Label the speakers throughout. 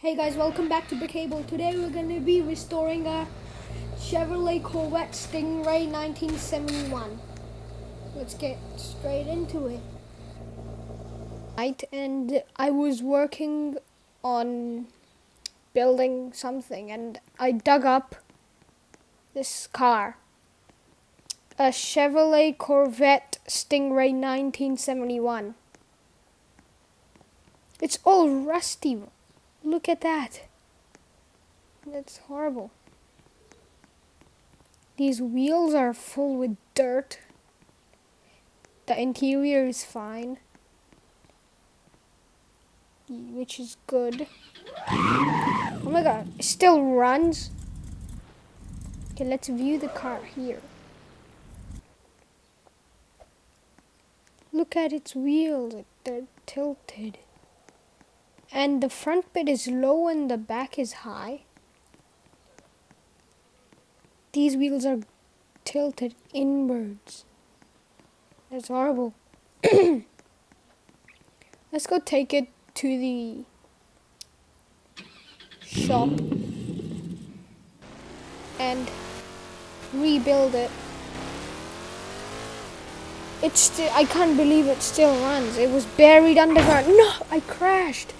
Speaker 1: Hey guys, welcome back to Brickable. Today we're going to be restoring a Chevrolet Corvette Stingray 1971. Let's get straight into it. Right, and I was working on building something and I dug up this car. A Chevrolet Corvette Stingray 1971. It's all rusty. Look at that. That's horrible. These wheels are full with dirt. The interior is fine, which is good. Oh my god, it still runs. Okay, let's view the car here. Look at its wheels, they're tilted. And the front bit is low and the back is high. These wheels are tilted inwards. That's horrible. Let's go take it to the shop and rebuild it. I can't believe it still runs. It was buried underground. No, I crashed.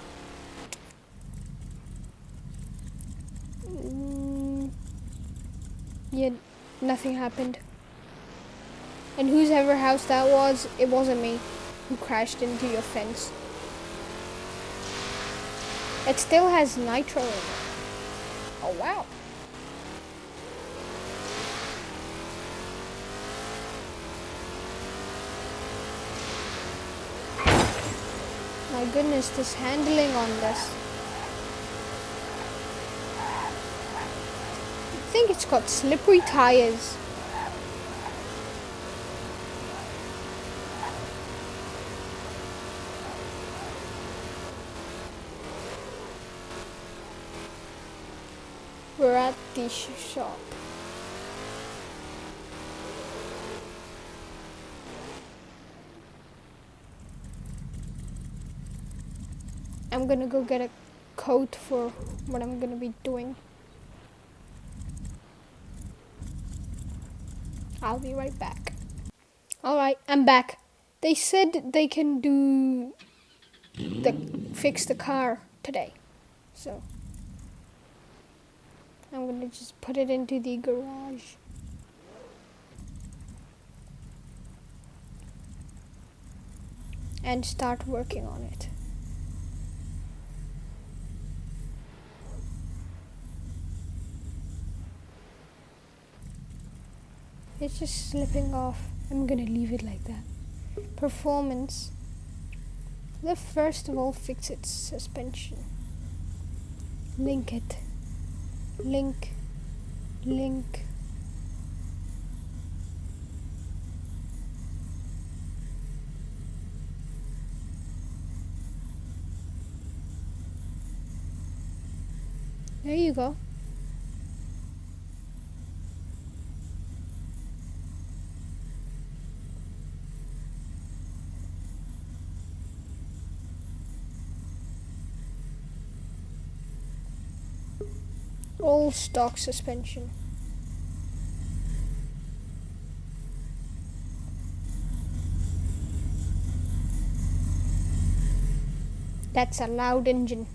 Speaker 1: Yeah, nothing happened. And whoever house that was, it wasn't me who crashed into your fence. It still has nitro in it. Oh wow. My goodness, this handling on this. I think it's got slippery tires. We're at the shop. I'm gonna go get a coat for what I'm gonna be doing. I'll be right back. Alright, I'm back. They said they can fix the car today. So I'm gonna just put it into the garage. And start working on it. It's just slipping off. I'm gonna leave it like that. Performance. Let's first of all fix its suspension. Link it. Link. There you go. All stock suspension. That's a loud engine.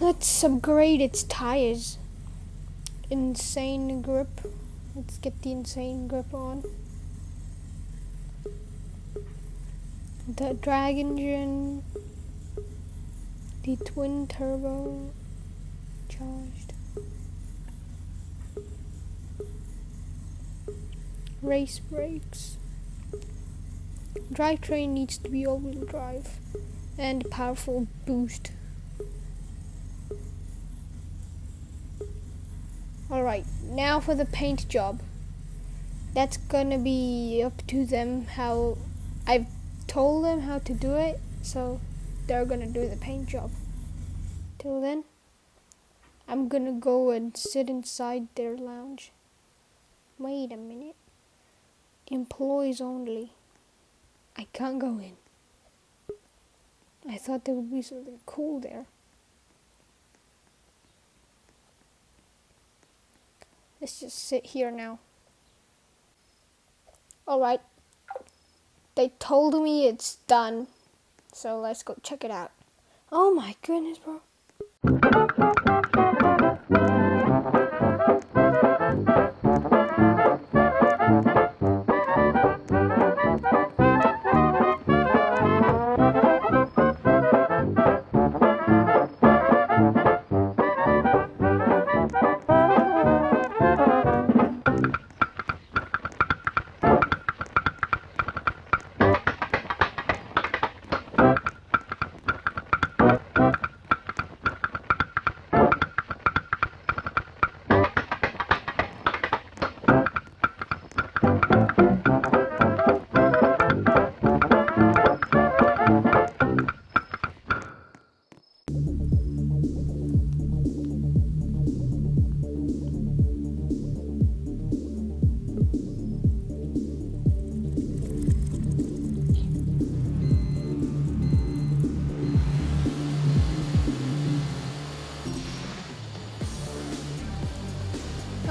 Speaker 1: Let's upgrade its tires. Insane grip. Let's get the insane grip on. The drag engine. The twin turbo charged. Race brakes. Drivetrain needs to be all-wheel drive and powerful boost. Alright, now for the paint job. That's gonna be up to them how I've told them how to do it, so they're gonna do the paint job. Till then, I'm gonna go and sit inside their lounge. Wait a minute. Employees only. I can't go in. I thought there would be something cool there. Let's just sit here now. Alright. They told me it's done. So let's go check it out. Oh my goodness, bro.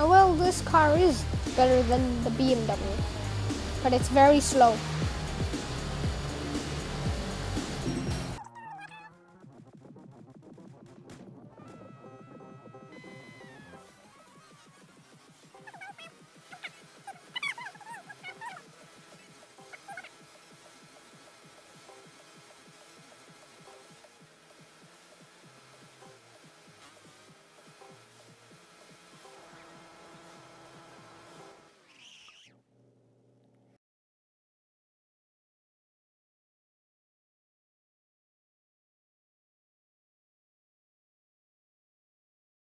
Speaker 1: Oh well, this car is better than the BMW, but it's very slow.